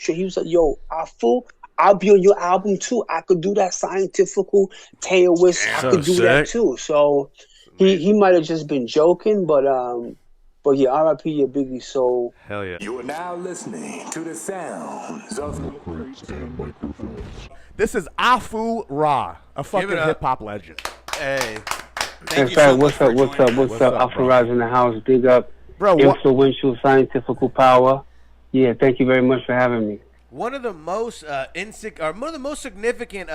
shit. He was like, "Yo, I'll be on your album too. I could do that scientifical Taoist. I So could do that sick. too." So he might have just been joking, but yeah, R.I.P. your Biggie Soul. Hell yeah. You are now listening to the sounds of This is Afu-Ra, a fucking it up. hip hop legend. Hey, thank That's you so right. much What's for up? What's joining up? us. What's up? up, bro? Alpha Rise in the house. Big up. Bro, what? Influential scientifical power. Yeah, thank you very much for having me. One of the most one of the most significant,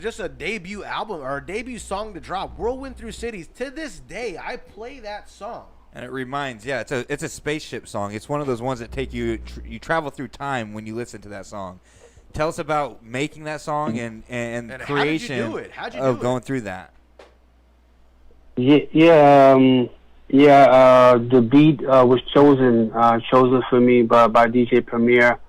just a debut album or a debut song to drop, "Whirlwind Thru Cities." To this day, I play that song. And it reminds, yeah, it's a spaceship song. It's one of those ones that take you you travel through time when you listen to that song. Tell us about making that song and And creation how did you do it? How'd you of do going it? through that. The beat was chosen for me by DJ Premier.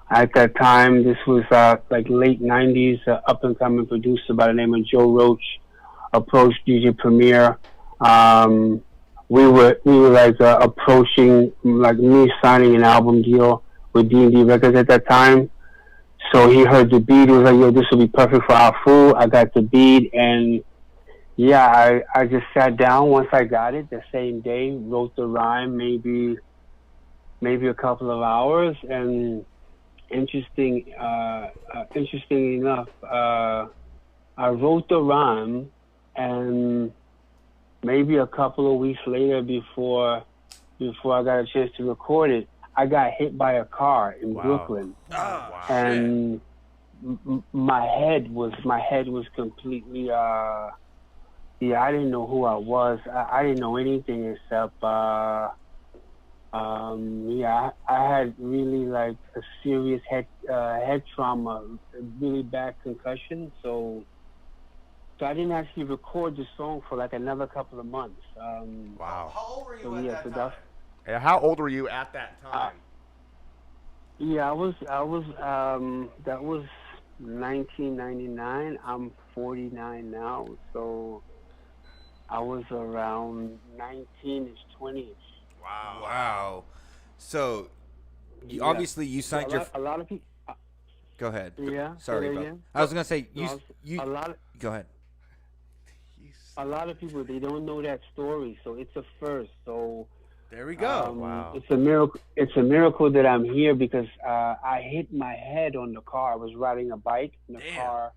At that time, this was like late '90s. Up and coming producer by the name of Joe Roach approached DJ Premier. We were like approaching, like me signing an album deal with D&D Records at that time. So he heard the beat. He was like, "Yo, this will be perfect for Afu." I got the beat, and yeah, I just sat down once I got it the same day, wrote the rhyme, maybe a couple of hours, and interesting enough, I wrote the rhyme, and maybe a couple of weeks later, before I got a chance to record it, I got hit by a car in Brooklyn, and my head was completely. I didn't know who I was. I didn't know anything except. I had really like a serious head trauma, a really bad concussion. So I didn't actually record the song for like another couple of months. Wow. How old were you at that time? Yeah, how old were you at that time? I was. That was 1999. I'm 49 now, so I was around 19ish, 20ish. Wow. So, obviously you signed a lot of people. Go ahead. Yeah. Sorry, bro. Again? I was gonna say A lot. Go ahead. A lot of people, they don't know that story, so it's a first. So There we go. Wow. it's a miracle. It's a miracle that I'm here because I hit my head on the car. I was riding a bike in the car.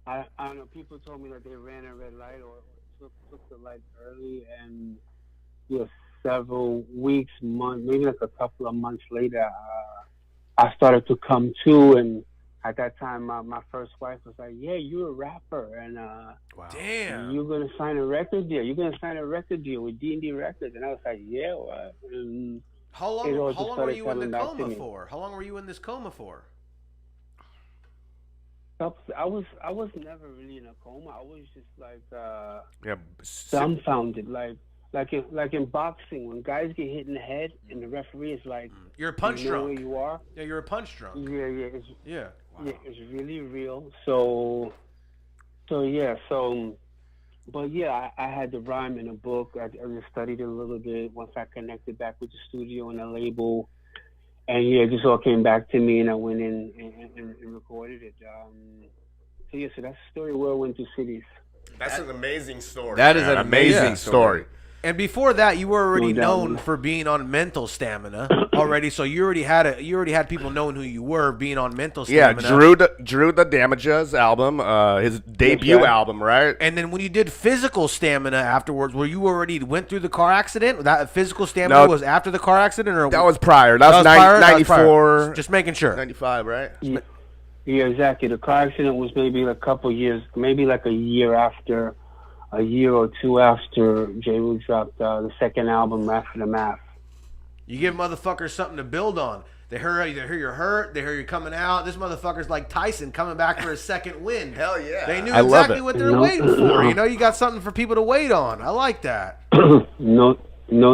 I don't know. People told me that they ran a red light or took the light early, and several weeks, months, maybe like a couple of months later, I started to come to, and at that time, my first wife was like, "Yeah, you're a rapper, and Damn. you're gonna sign a record deal. You're gonna sign a record deal with D&D Records." And I was like, "Yeah, what?" And How long were you in the coma for? How long were you in this coma for? I was never really in a coma. I was just like Yeah. dumbfounded, like in boxing when guys get hit in the head and the referee is like, You're a punch you know drunk. where you are. Yeah, you're a punch drunk. Yeah, Yeah. yeah, it's really real. But yeah, I had the rhyme in a book. I just studied it a little bit once I connected back with the studio and the label. And yeah, it just all came back to me, and I went in and recorded it. So that's the story of Whirlwind Thru Cities. That's an amazing story. That is man. an amazing story. And before that, you were already No doubt, known man. for being on mental stamina already. So you already had people knowing who you were being on mental Yeah, stamina. Jeru The Damaja's album, his debut right. album, right? And then when you did physical stamina afterwards, where you already went through the car accident, that physical stamina was after the car accident, or That was prior. That was prior? That was prior. 94, Just making sure. 95, right? Yeah, exactly. The car accident was maybe a couple years, maybe like a year or two after Jeru dropped the second album, After the Math. You give motherfuckers something to build on. They hear you're hurt. They hear you're coming out. This motherfucker's like Tyson coming back for his second win. Hell yeah. They knew I love exactly it. what they're waiting for. You know, you got something for people to wait on. I like that. No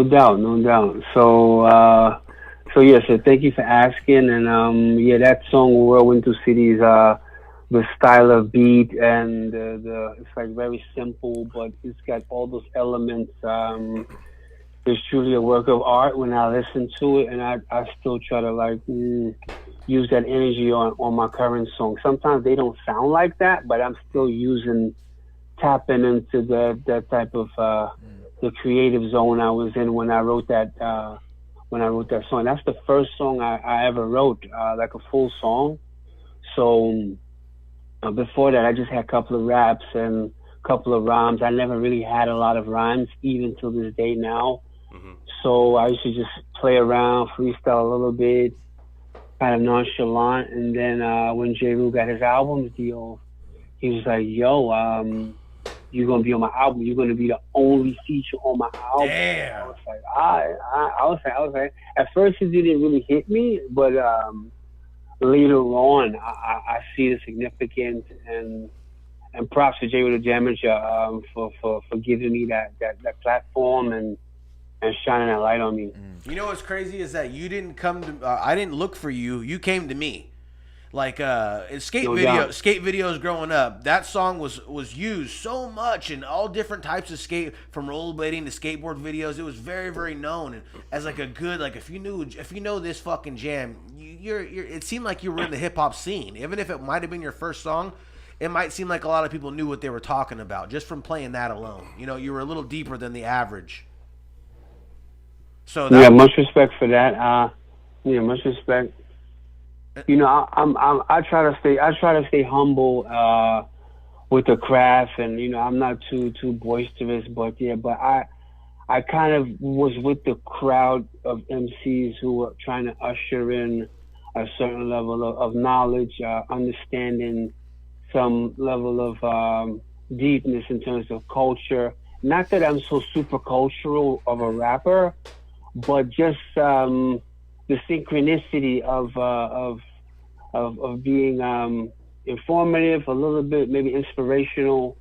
doubt. So thank you for asking. And that song Whirlwind Thru Cities, the style of beat and it's like very simple, but it's got all those elements. It's truly a work of art when I listen to it, and I still try to use that energy on my current song. Sometimes they don't sound like that, but I'm still tapping into that type of the creative zone I was in when I wrote that song. That's the first song I ever wrote, like a full song. So before that, I just had a couple of raps and a couple of rhymes. I never really had a lot of rhymes, even till this day now. So I used to just play around, freestyle a little bit, kind of nonchalant. And then when Jeru got his album deal, he was like, "Yo, you're gonna be on my album. You're gonna be the only feature on my album." Damn. I was like, I was like, at first it didn't really hit me, but later on, I see the significance, and props to Jeru The Damaja for giving me that platform and shining that light on me. You know what's crazy is that you didn't come to. I didn't look for you. You came to me. Like skate videos growing up, that song was used so much in all different types of skate, from rollerblading to skateboard videos. It was very, very known, and as like a good, like if you know this fucking jam, you're it seemed like you were in the hip hop scene. Even if it might have been your first song, it might seem like a lot of people knew what they were talking about just from playing that alone. You know, you were a little deeper than the average. So that, yeah, much respect for that. Much respect. You know, I try to stay humble with the craft, and you know, I'm not too boisterous, but I kind of was with the crowd of MCs who were trying to usher in a certain level of knowledge, understanding, some level of deepness in terms of culture. Not that I'm so super cultural of a rapper, but just the synchronicity of being informative, a little bit maybe inspirational.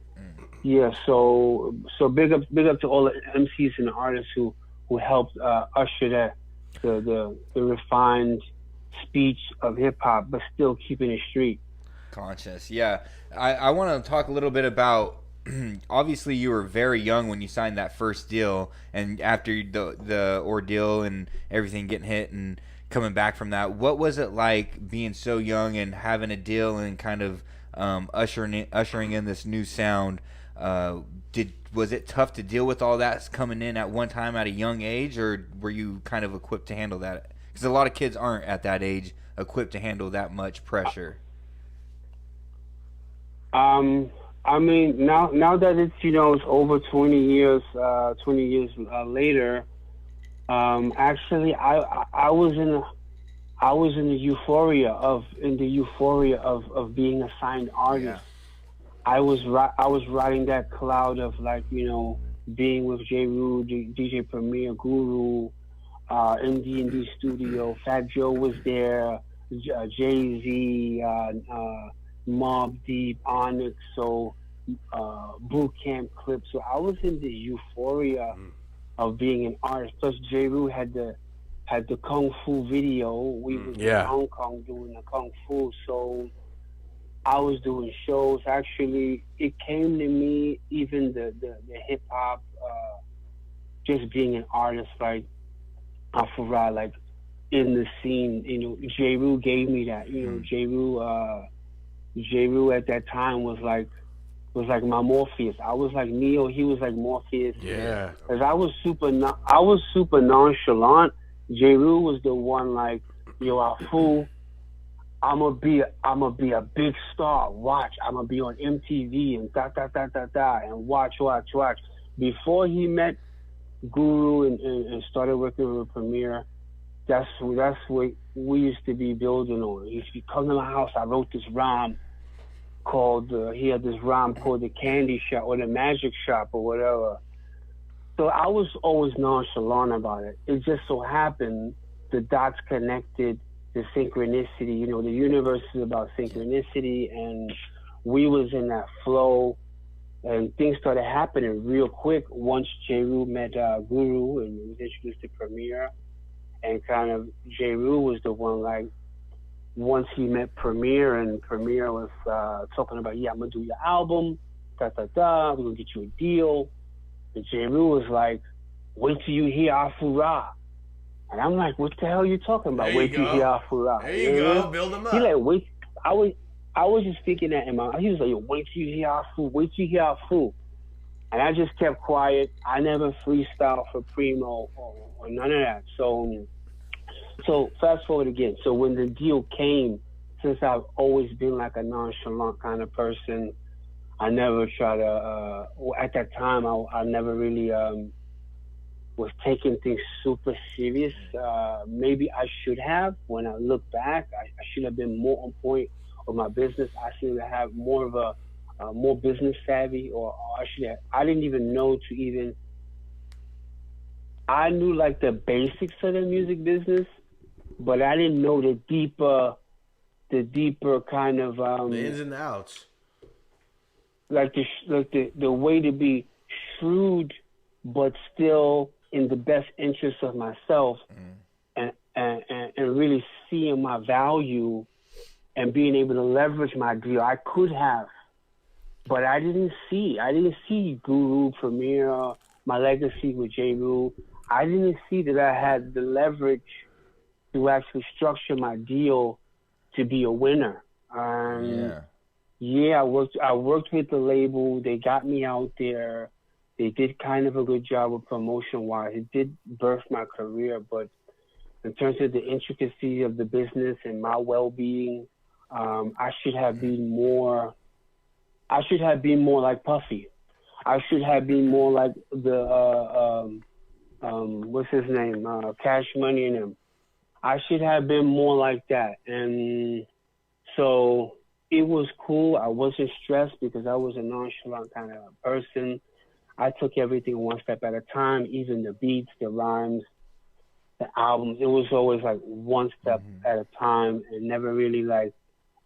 Yeah, so big up to all the MCs and the artists who helped usher that the refined speech of hip hop, but still keeping it street conscious. Yeah, I want to talk a little bit about. Obviously, you were very young when you signed that first deal, and after the ordeal and everything getting hit and coming back from that, what was it like being so young and having a deal and kind of ushering in this new sound? Was it tough to deal with all that coming in at one time at a young age, or were you kind of equipped to handle that? Because a lot of kids aren't at that age equipped to handle that much pressure. I mean, now that it's, you know, it's over 20 years later, actually I was in the euphoria of being a signed artist. Yeah. I was riding that cloud of, like, you know, being with Jeru, DJ Premier, Guru, MD&D Studio. Fat Joe was there, Jay-Z, Mobb Deep, Onyx, so Boot Camp Clip. So I was in the euphoria of being an artist. Plus Jeru had the Kung Fu video. We was in Hong Kong doing the Kung Fu, so I was doing shows. Actually, it came to me, even the hip hop, just being an artist, like Afu-Ra, like in the scene. You know, Jeru gave me that. You know, Jeru at that time was like my Morpheus. I was like Neo, he was like Morpheus. Yeah. Cause I was super nonchalant. Jeru was the one like, yo, Afu, I'ma be a big star. Watch, I'ma be on MTV and and watch. Before he met Guru and started working with Premier, that's what we used to be building on. He used to be coming to my house. I wrote this rhyme called, he had this rhyme called The Candy Shop or The Magic Shop or whatever. So I was always nonchalant about it. It just so happened the dots connected, the synchronicity. You know, the universe is about synchronicity, and we was in that flow, and things started happening real quick once Jeru met Guru and was introduced to Premier. And kind of Jeru was the one, like, once he met Premier, and Premier was talking about, yeah, I'm going to do your album, we're going to get you a deal. And Jeru was like, wait till you hear Afu-Ra. And I'm like, what the hell are you talking about? There you Wait till you go. hear Afu-Ra. There you go. Build them up. He like, wait. I was just thinking that in my. He was like, yo, wait till you hear Afu. Wait till you hear Afu. And I just kept quiet. I never freestyled for Primo or none of that. So fast forward again. So when the deal came, since I've always been like a nonchalant kind of person, I never try to. At that time, I never really was taking things super serious. Maybe I should have. When I look back, I should have been more on point with my business. I seem to have more of a more business savvy, or I didn't even know to even. I knew like the basics of the music business, but I didn't know the deeper kind of the ins and the outs, like the way to be shrewd, but still in the best interest of myself, and really seeing my value and being able to leverage my deal. I could have. But I didn't see Guru, Premier, my legacy with Jeru. I didn't see that I had the leverage to actually structure my deal to be a winner. Yeah, I worked with the label. They got me out there. They did kind of a good job of promotion-wise. It did birth my career, but in terms of the intricacies of the business and my well-being, I should have been more like Puffy. I should have been more like the what's his name? Cash Money and him. I should have been more like that. And so it was cool. I wasn't stressed because I was a nonchalant kind of person. I took everything one step at a time, even the beats, the rhymes, the albums. It was always like one step at a time and never really like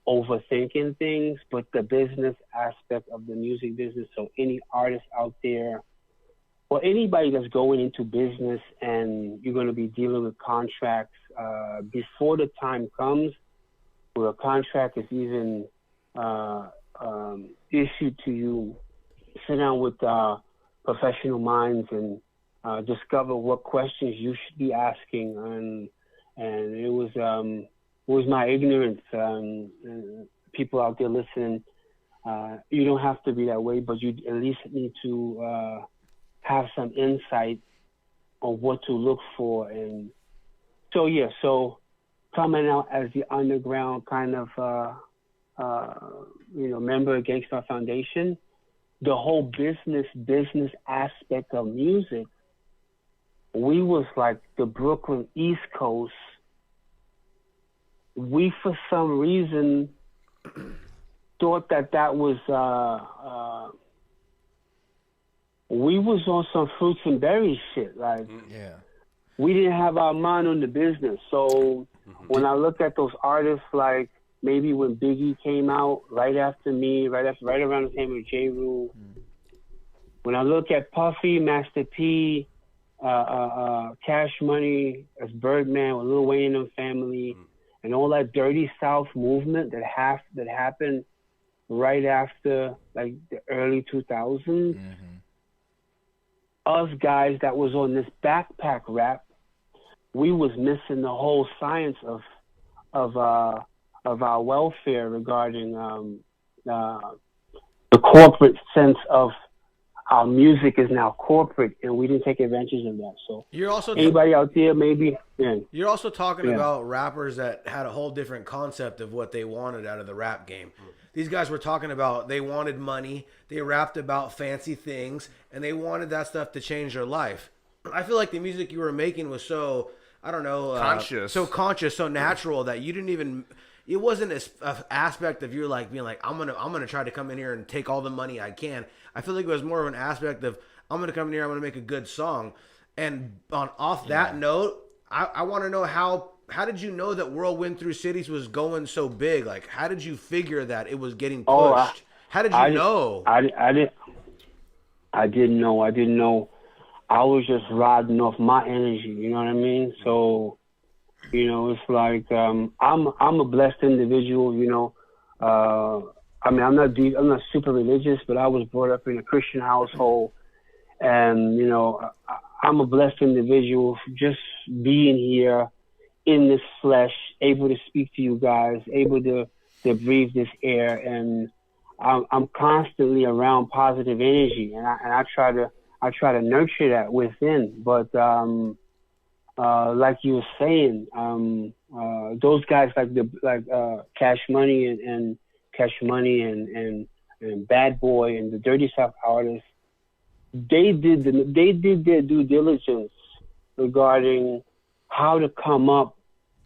overthinking things, but the business aspect of the music business. So any artist out there or anybody that's going into business and you're going to be dealing with contracts, before the time comes where a contract is even issued to you, sit down with professional minds and discover what questions you should be asking. And it was my ignorance. People out there listening, you don't have to be that way, but you at least need to have some insight on what to look for. And so coming out as the underground kind of member of GANGSTARR Foundation, the whole business aspect of music, we was like the Brooklyn East Coast. We, for some reason, thought that was, we was on some fruits and berries shit. Like, we didn't have our mind on the business. So when I look at those artists, like maybe when Biggie came out, right after me, right around the time with Jeru, when I look at Puffy, Master P, Cash Money as Birdman with Lil Wayne and family, and all that Dirty South movement that happened right after like the early 2000s. Us guys that was on this backpack rap, we was missing the whole science of our welfare regarding the corporate sense of our music is now corporate, and we didn't take advantage of that. So you're also anybody out there, maybe. Yeah. You're also talking about rappers that had a whole different concept of what they wanted out of the rap game. These guys were talking about they wanted money, they rapped about fancy things, and they wanted that stuff to change their life. I feel like the music you were making was so, I don't know, conscious, so natural that you didn't even. It wasn't an aspect of you like being like, I'm gonna try to come in here and take all the money I can. I feel like it was more of an aspect of I'm gonna come in here, I'm gonna make a good song. And off that note, I want to know how did you know that Whirlwind Thru Cities was going so big? Like, how did you figure that it was getting pushed? How did you know? I didn't know. I was just riding off my energy. You know what I mean? So, it's like I'm a blessed individual. I'm not super religious, but I was brought up in a Christian household, and I'm a blessed individual for just being here in this flesh, able to speak to you guys, able to breathe this air, and I'm constantly around positive energy, and I try to nurture that within. But like you were saying, those guys like Cash Money and Cash Money and Bad Boy and the Dirty South artists, they did their due diligence regarding how to come up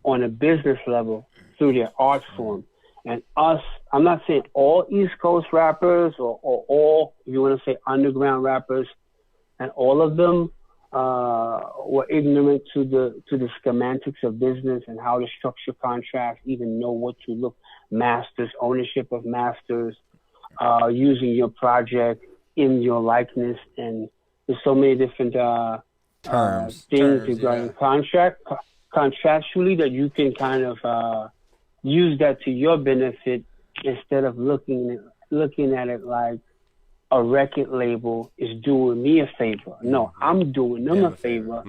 on a business level through their art form. And us, I'm not saying all East Coast rappers or all, if you want to say underground rappers, and all of them were ignorant to the schematics of business and how to structure contracts, even know what to look, masters, ownership of masters, using your project in your likeness, and there's so many different things regarding contractually that you can kind of use that to your benefit instead of looking at it like a record label is doing me a favor. No, I'm doing them a favor,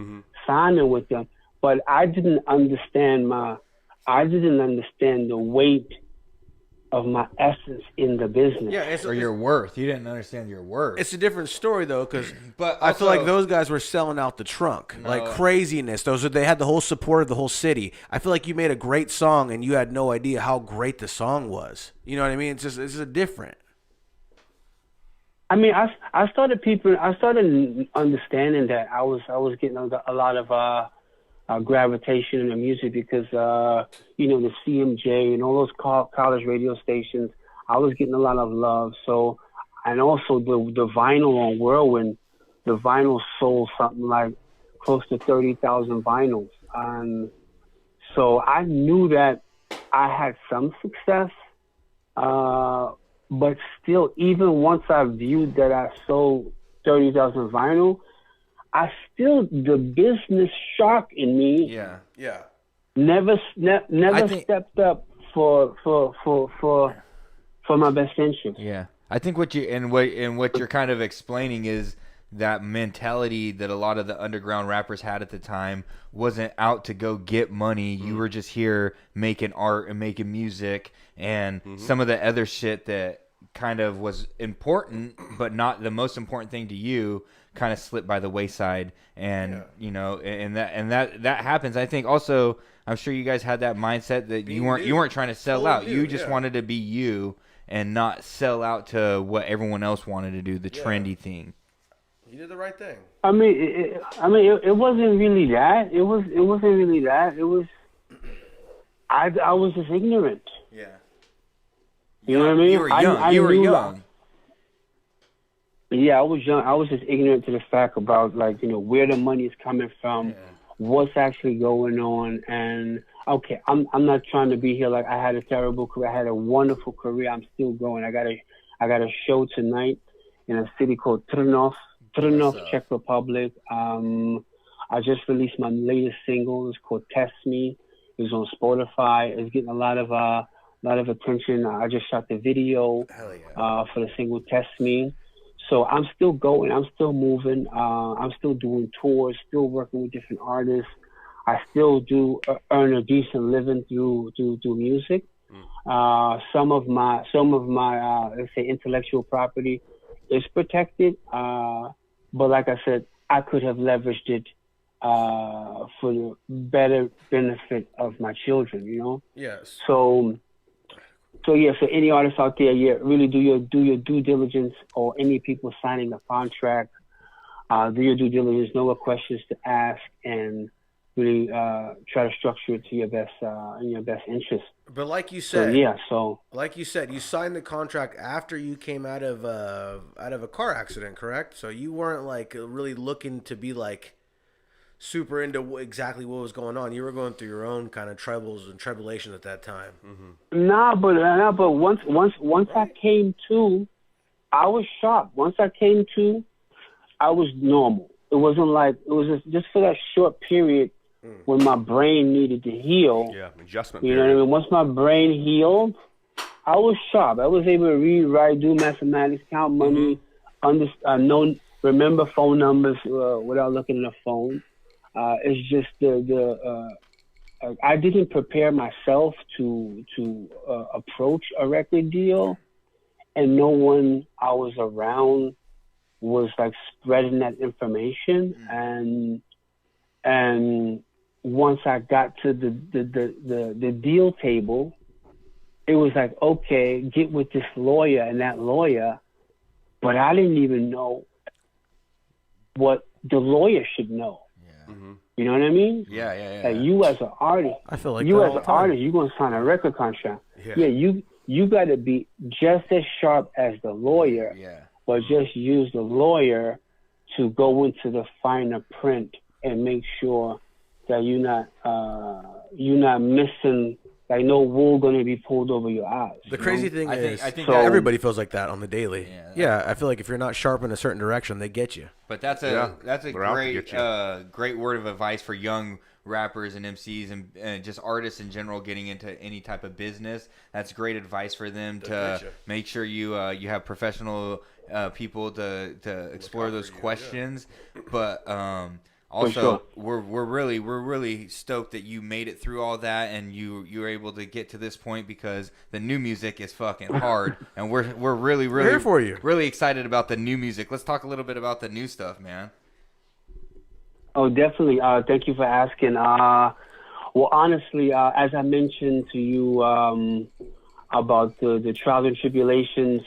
signing with them. But I didn't understand the weight of my essence in the business. Yeah, or your worth. You didn't understand your worth. It's a different story though, because But I feel also- like those guys were selling out the trunk, like craziness. They had the whole support of the whole city. I feel like you made a great song and you had no idea how great the song was. You know what I mean? It's just different. I mean, I started understanding that I was getting a lot of gravitation in the music because the CMJ and all those college radio stations, I was getting a lot of love. So, and also the vinyl on Whirlwind, the vinyl sold something like close to 30,000 vinyls, and so I knew that I had some success. But still, even once I viewed that I sold 30,000 vinyl, the business shark in me never stepped up for my best interest. Yeah, I think what you're kind of explaining is that mentality that a lot of the underground rappers had at the time wasn't out to go get money. You were just here making art and making music, and some of the other shit that kind of was important but not the most important thing to you kind of slipped by the wayside. And and that happens. I think also, I'm sure you guys had that mindset that you weren't trying to sell out. You just wanted to be you and not sell out to what everyone else wanted to do, the trendy thing. You did the right thing. I mean, it wasn't really that. It wasn't really that. It was I was just ignorant. Yeah. You know what I mean? You were young. You were young. Yeah, I was young. I was just ignorant to the fact about where the money is coming from, what's actually going on, and okay, I'm not trying to be here like I had a terrible career. I had a wonderful career. I'm still going. I got a show tonight in a city called Trnov, Czech Republic. I just released my latest single. It's called Test Me. It's on Spotify. It's getting a lot of attention. I just shot the video for the single Test Me. So I'm still going. I'm still moving. I'm still doing tours, still working with different artists. I still do earn a decent living through music. Some of my let's say intellectual property is protected. But like I said, I could have leveraged it for the better benefit of my children, Yes. So any artists out there, really do your due diligence, or any people signing a contract, do your due diligence, know what questions to ask, and really try to structure it to your best in your best interest. But like you said, like you said, you signed the contract after you came out of a car accident, correct? So you weren't like really looking to be like super into exactly what was going on. You were going through your own kind of troubles and tribulations at that time. Nah, but once I came to, I was shocked. Once I came to, I was normal. It wasn't like, it was just for that short period when my brain needed to heal. Yeah, adjustment You know what I mean? Once my brain healed, I was sharp. I was able to read, write, do mathematics, count money, remember phone numbers without looking at the phone. It's just I didn't prepare myself to approach a record deal, and no one I was around was like spreading that information. And once I got to the deal table, it was like, okay, get with this lawyer and that lawyer, but I didn't even know what the lawyer should know. You know what I mean? Yeah. Like you as an artist, I feel like you as an artist, you're gonna sign a record contract. Yeah, you got to be just as sharp as the lawyer. Yeah. But just use the lawyer to go into the finer print and make sure that you're not missing. Like no wool going to be pulled over your eyes. The crazy thing is, I think so, everybody feels like that on the daily. Yeah, I feel like if you're not sharp in a certain direction, they get you. But that's a great word of advice for young rappers and MCs and just artists in general getting into any type of business. That's great advice for them to make sure you have professional people to explore those questions. But also, we're really stoked that you made it through all that and you were able to get to this point, because the new music is fucking hard, and we're really here for you. Really excited about the new music. Let's talk a little bit about the new stuff, man. Oh, definitely. Thank you for asking. Well, honestly, as I mentioned to you about the trials and tribulations,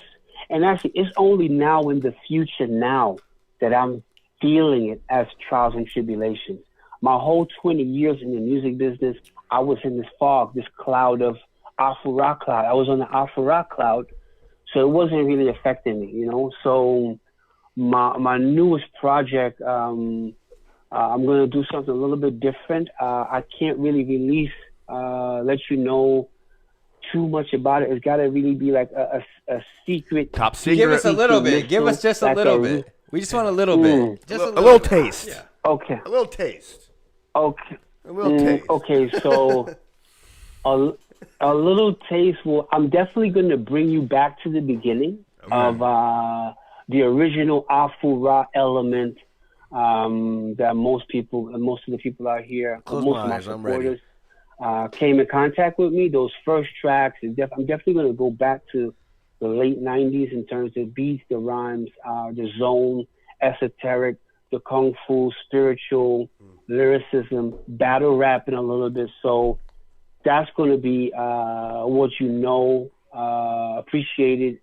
and actually, it's only now in the future now that I'm feeling it as trials and tribulations. My whole 20 years in the music business, I was in this fog, this cloud of Afu-Ra cloud. I was on the Afu-Ra cloud, so it wasn't really affecting me, you know. So my newest project, I'm going to do something a little bit different. I can't really release, let you know too much about it. It's got to really be like a secret. Top secret. Give us a little bit. Give us just a little bit. We just want a little bit. Just a little taste. Yeah. Okay. A little taste. Okay. A little taste. Okay, so a little taste. Well, I'm definitely going to bring you back to the beginning of the original Afu-Ra element that most of the people out here, most of my supporters, came in contact with me. Those first tracks, I'm definitely going to go back to the late 90s in terms of beats, the rhymes, the zone, esoteric, the kung fu, spiritual, lyricism, battle rapping a little bit. So that's going to be what you know, appreciated,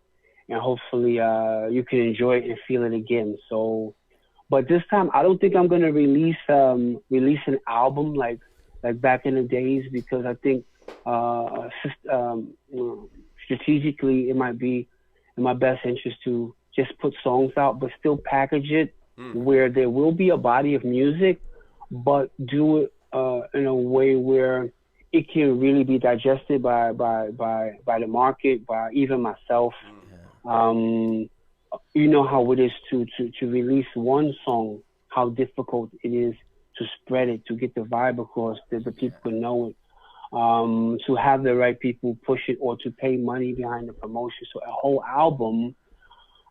and hopefully you can enjoy it and feel it again. So, but this time I don't think I'm going to release an album like back in the days, because I think strategically it might be in my best interest to just put songs out, but still package it where there will be a body of music, but do it in a way where it can really be digested by the market, by even myself. You know how it is to release one song, how difficult it is to spread it, to get the vibe across, that the people can know it, to have the right people push it, or to pay money behind the promotion. So a whole album,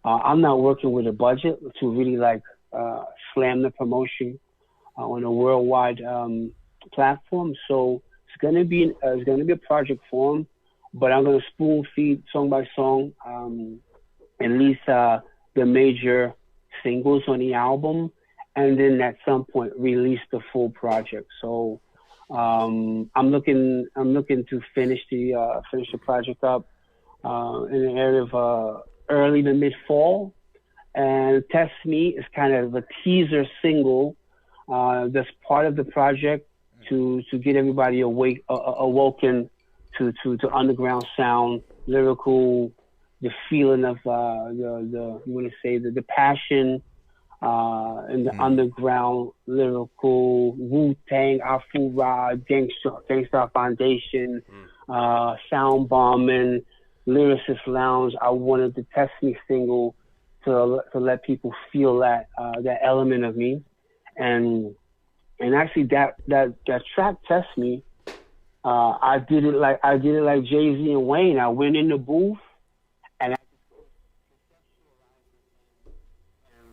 I'm not working with a budget to really slam the promotion on a worldwide platform. So it's gonna be a project form, but I'm gonna spoon feed song by song, at least the major singles on the album, and then at some point release the full project. So I'm looking to finish the project up in the area of early to mid fall. And Test Me is kind of a teaser single that's part of the project to get everybody awoken to underground sound, lyrical, the feeling of the passion in the underground lyrical, Wu-Tang, Afu-Ra, GANGSTARR Foundation, sound bombing, lyricist lounge. I wanted the Test Me single to let people feel that element of me, and actually that track Test Me, I did it like Jay-Z and Wayne. I went in the booth and I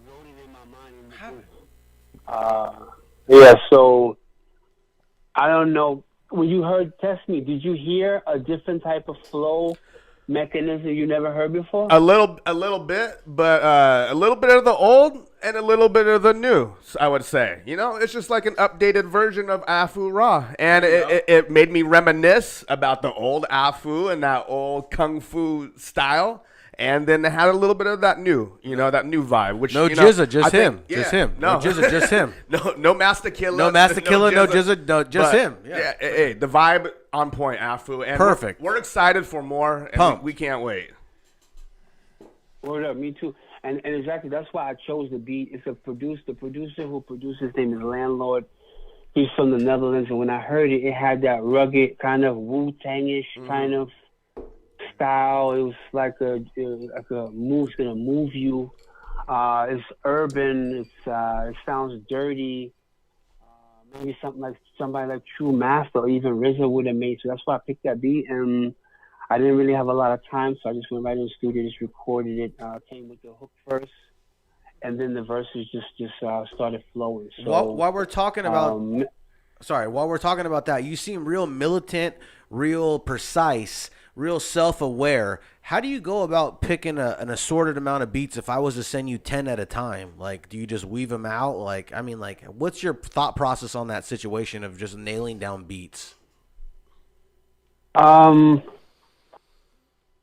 wrote it in my Yeah, so I don't know. When you heard Test Me, did you hear a different type of flow mechanism you never heard before? A little bit, but a little bit of the old and a little bit of the new, I would say. You know, it's just like an updated version of Afu-Ra. And it made me reminisce about the old Afu and that old Kung Fu style. And then it had a little bit of that new, that new vibe. Which, no Jizza, just him. Just him. No Jizza, just him. No Masta Killa. No Masta Killa, no Jizza, no, just him. Yeah, hey, the vibe on point, Afu. And perfect. We're excited for more, and we can't wait. Word up, me too. And exactly, that's why I chose the beat. It's the producer who produces, his name is Landlord. He's from the Netherlands, and when I heard it, it had that rugged kind of Wu-Tang-ish kind of style. It was like a move's gonna move you. It's urban. It sounds dirty. Maybe somebody like True Masta or even RZA would have made. So that's why I picked that beat. And I didn't really have a lot of time, so I just went right in the studio, just recorded it. Came with the hook first, and then the verses just started flowing. So while we're talking about, while we're talking about that, you seem real militant, real precise, real self-aware. How do you go about picking an assorted amount of beats? If I was to send you 10 at a time, like, do you just weave them out? Like, I mean, like, what's your thought process on that situation of just nailing down beats?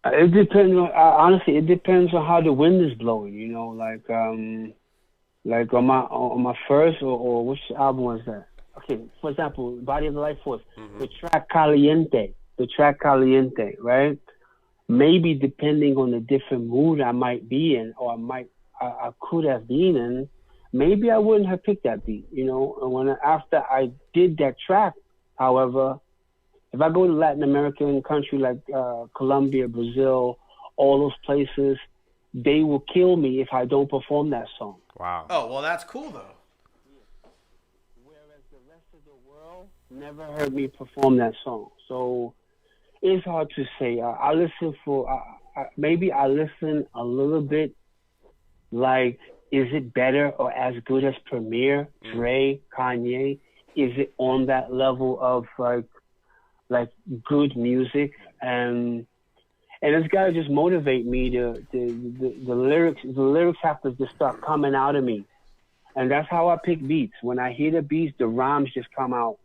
It depends on, honestly, it depends on how the wind is blowing, like on my first or which album was that? Okay, for example, Body of the Light Force, the track Caliente, right? Maybe depending on the different mood I might be in, or I could have been in, maybe I wouldn't have picked that beat, And after I did that track, however, if I go to Latin American country like Colombia, Brazil, all those places, they will kill me if I don't perform that song. Wow. Oh, well, that's cool though. Whereas the rest of the world never heard me perform that song, so it's hard to say. I listen for maybe I listen a little bit. Like, is it better or as good as Premier, Dre, Kanye? Is it on that level of like good music? And it's gotta just motivate me to the lyrics have to just start coming out of me. And that's how I pick beats. When I hear the beats, the rhymes just come out.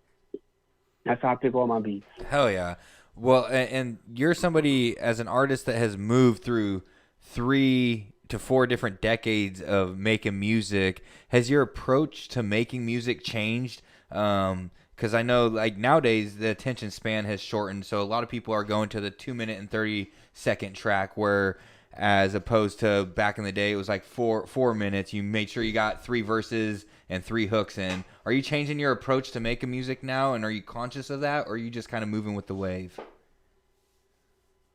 That's how I pick all my beats. Hell yeah. Well, and you're somebody as an artist that has moved through 3 to 4 different decades of making music. Has your approach to making music changed? Because I know, like, nowadays the attention span has shortened, so a lot of people are going to the 2-minute and 30-second track, where as opposed to back in the day, it was like 4 minutes. You made sure you got 3 verses and 3 hooks in. Are you changing your approach to making music now, and are you conscious of that, or are you just kind of moving with the wave?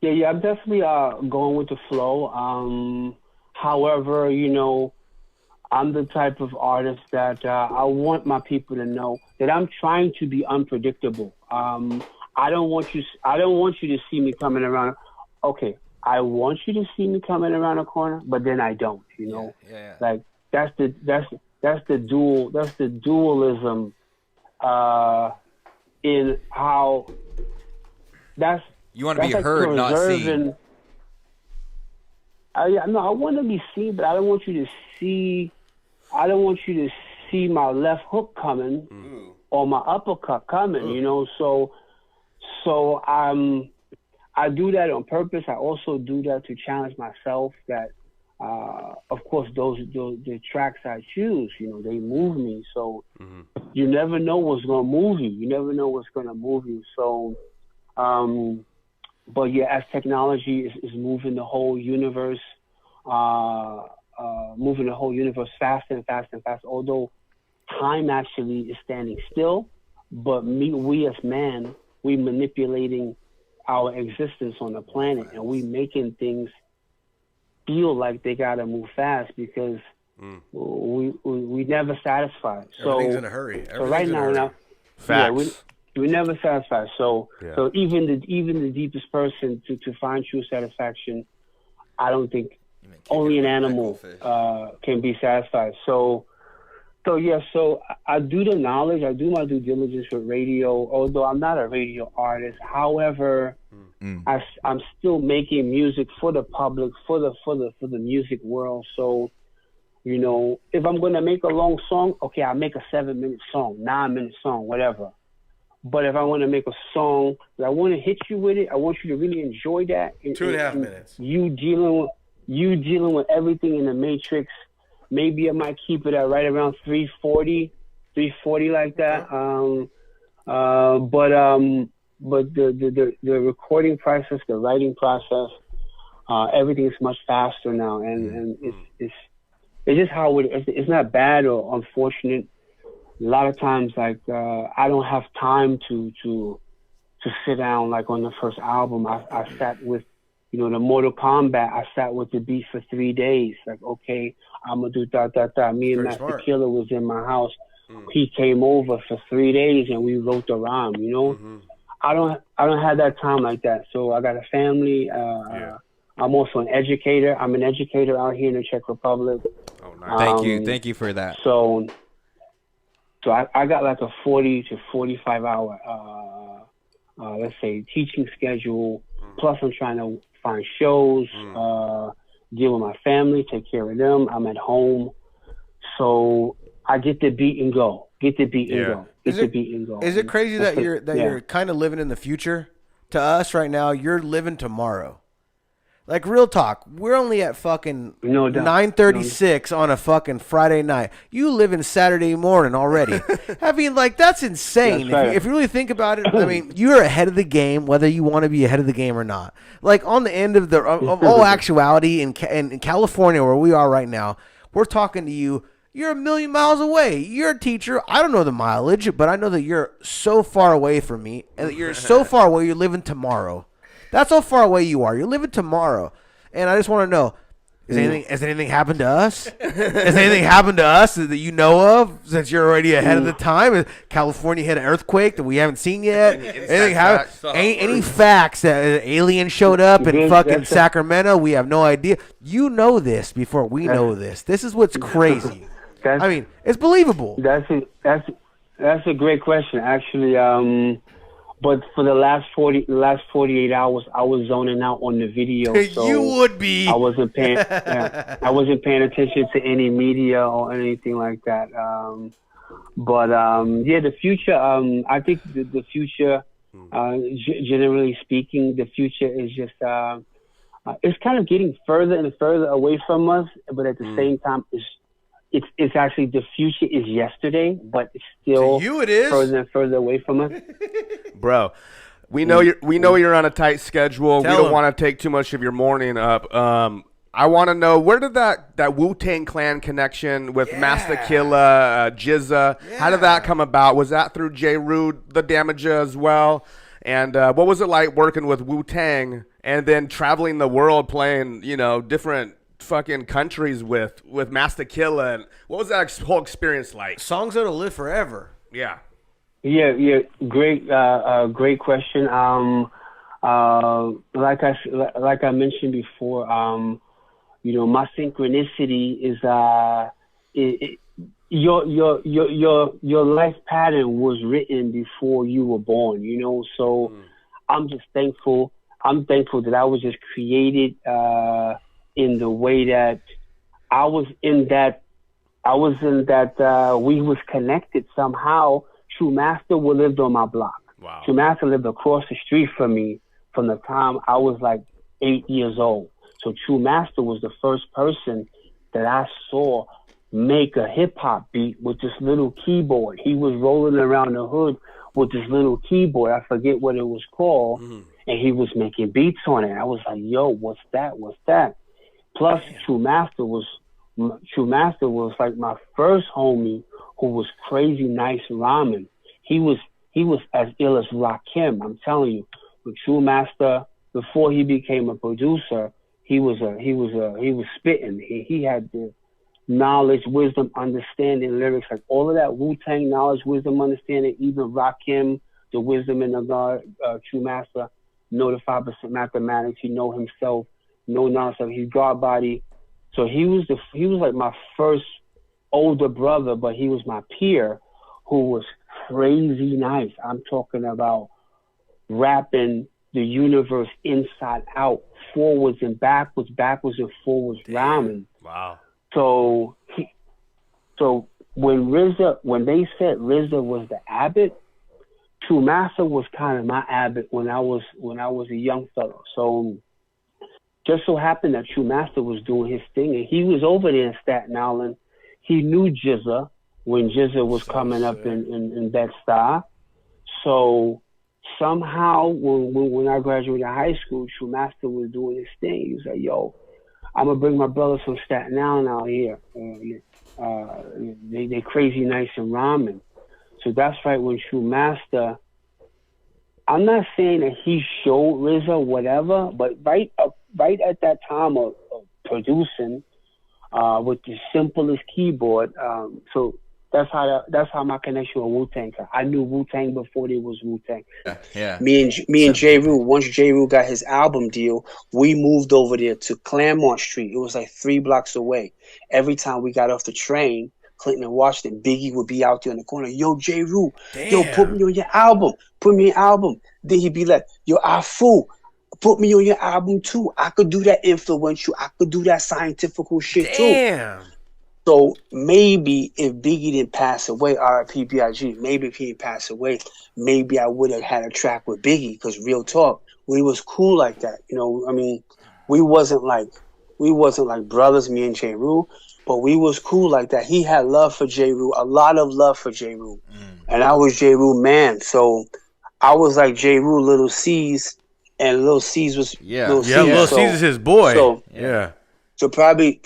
Yeah, I'm definitely going with the flow. However, I'm the type of artist that I want my people to know that I'm trying to be unpredictable. I don't want you to see me coming around. Okay, I want you to see me coming around a corner, but then I don't. Yeah. Like that's the dualism in how that's. You want to be heard, not seen. I want to be seen, but I don't want you to see. I don't want you to see my left hook coming or my uppercut coming. So I do that on purpose. I also do that to challenge myself. That, of course, the tracks I choose, they move me. So you never know what's gonna move you. You never know what's gonna move you. So, but yeah, as technology is moving the whole universe, faster and faster and faster. Although time actually is standing still, but we as man, we manipulating our existence on the planet, and we making things feel like they gotta move fast because we never satisfy. Everything's in a hurry. So right now, facts. We never satisfy. So even the deepest person to find true satisfaction, I don't think only an animal can be satisfied. So So I do the knowledge. I do my due diligence with radio, although I'm not a radio artist. However, I'm still making music for the public, for the music world. So, you know, if I'm gonna make a long song, okay, I'll make a 7-minute song, 9-minute song, whatever. But if I want to make a song that I want to hit you with it, I want you to really enjoy that. And, 2.5 minutes. You dealing with everything in the matrix. Maybe I might keep it at right around 340 like that. But the recording process, the writing process, everything is much faster now, and it's just how it's not bad or unfortunate. A lot of times, like I don't have time to sit down. Like on the first album, I sat with, you know, the Mortal Kombat. I sat with the beat for 3 days. Like, okay, I'm gonna do da. Me and Masta Killa was in my house. He came over for 3 days and we wrote the rhyme. You know, I don't have that time like that. So I got a family. I'm also an educator. I'm an educator out here in the Czech Republic. Oh, nice. Thank you for that. So I got like a 40 to 45 hour, let's say, teaching schedule. Plus, I'm trying to find shows, deal with my family, take care of them. I'm at home. So I get the beat and go. Is it crazy that you're kind of living in the future? To us right now, you're living tomorrow. Like, real talk, we're only at fucking 9:36 on a fucking Friday night. You live in Saturday morning already. I mean, like, that's insane. That's right. If you really think about it, I mean, you're ahead of the game, whether you want to be ahead of the game or not. Like, on the end of all actuality, in California, where we are right now, we're talking to you. You're a million miles away. You're a teacher. I don't know the mileage, but I know that you're so far away from me, and that you're so far away, you're living tomorrow. That's how far away you are. You're living tomorrow. And I just want to know, has anything happened to us? Has anything happened to us that you know of since you're already ahead of the time? Has California hit an earthquake that we haven't seen yet? Anything happened? Any facts that an alien showed up in fucking Sacramento? We have no idea. You know this before we know this. This is what's crazy. I mean, it's believable. That's a great question, actually. But for the last 48 hours, I was zoning out on the video. So you would be. I wasn't paying attention to any media or anything like that. The future. I think the future, generally speaking, the future is just it's kind of getting further and further away from us. But at the same time, it's actually the future is yesterday, but it's still further and further away from us. Bro, we know you're on a tight schedule. We don't want to take too much of your morning up. I want to know, where did that Wu-Tang Clan connection with Masta Killa, GZA, how did that come about? Was that through Jeru The Damaja as well? And what was it like working with Wu-Tang and then traveling the world playing, you know, different fucking countries with Masta Killa, and what was that whole experience like? Songs that'll live forever. Yeah, great question. Like I mentioned before, you know, my synchronicity is your life pattern was written before you were born, you know. So I'm just thankful. I'm thankful that I was just created in the way that I was in that we was connected somehow. True Masta lived on my block. Wow. True Masta lived across the street from me from the time I was like 8 years old. So True Masta was the first person that I saw make a hip hop beat with this little keyboard. He was rolling around the hood with this little keyboard. I forget what it was called. And he was making beats on it. I was like, yo, what's that? Plus, True Masta was like my first homie who was crazy nice rhyming. He was as ill as Rakim. I'm telling you, with True Masta, before he became a producer, he was spitting. He had the knowledge, wisdom, understanding, lyrics, like all of that Wu-Tang knowledge, wisdom, understanding. Even Rakim, the wisdom in the God, True Masta, know the 5% mathematics. He know himself. No nonsense. He's God body. So he was like my first older brother, but he was my peer, who was crazy nice. I'm talking about rapping the universe inside out, forwards and backwards and forwards, rhyming. Wow. So when they said RZA was the Abbott, True Masta was kind of my Abbott when I was a young fellow. So just so happened that True Masta was doing his thing, and he was over there in Staten Island. He knew GZA when GZA was coming up in Bed-Stuy. So somehow when I graduated high school, True Masta was doing his thing. He was like, yo, I'm going to bring my brothers from Staten Island out here. They crazy nice and rhyming. So that's right when True Masta, I'm not saying that he showed RZA whatever, but right at that time of producing with the simplest keyboard, so that's how my connection with Wu-Tang. I knew Wu-Tang before there was Wu-Tang. Yeah. Me and Jeru, once Jeru got his album deal, we moved over there to Claremont Street. It was like 3 blocks away. Every time we got off the train, Clinton and Washington, Biggie would be out there in the corner. Yo, Jeru, yo, put me on your album. Put me on your album. Then he'd be like, yo, Afu, put me on your album too. I could do that influential. I could do that scientifical shit too. Damn. So maybe if Biggie didn't pass away, R.I.P. B.I.G., maybe if he didn't pass away, maybe I would have had a track with Biggie, because real talk, we was cool like that. You know, I mean, we wasn't like brothers, me and Jeru, but we was cool like that. He had love for Jeru, a lot of love for Jeru. And I was Jeru man. So I was like Jeru, Little C's, and Little C's was Little C's. Little C's is his boy. So, So probably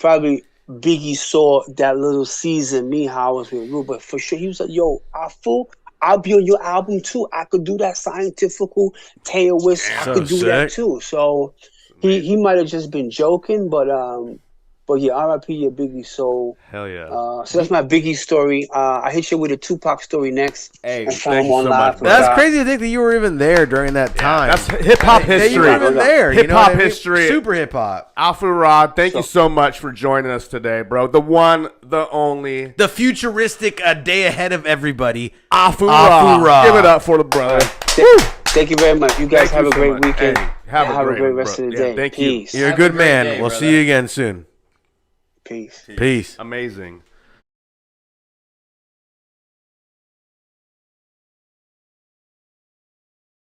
Biggie saw that Little C's in me, how I was with Ru, but for sure he was like, yo, I'll be on your album too. I could do that scientifical tailwhist. I could do that too. So he might have just been joking, but yeah, R.I.P. your Biggie soul. Hell yeah. So that's my Biggie story. I hit you with a Tupac story next. Hey, thank you so much. That's crazy to think that you were even there during that time. That's hip hop history. You were even there. Hip hop history. Super hip hop. Afu-Ra, thank you so much for joining us today, bro. The one, the only, The futuristic, a day ahead of everybody. Afu-Ra. Give it up for the brother. Thank you very much. You guys have a great weekend. Hey, have a great rest of the day. Thank Peace. you. You're a good man. We'll see you again soon. Peace. Peace. Amazing.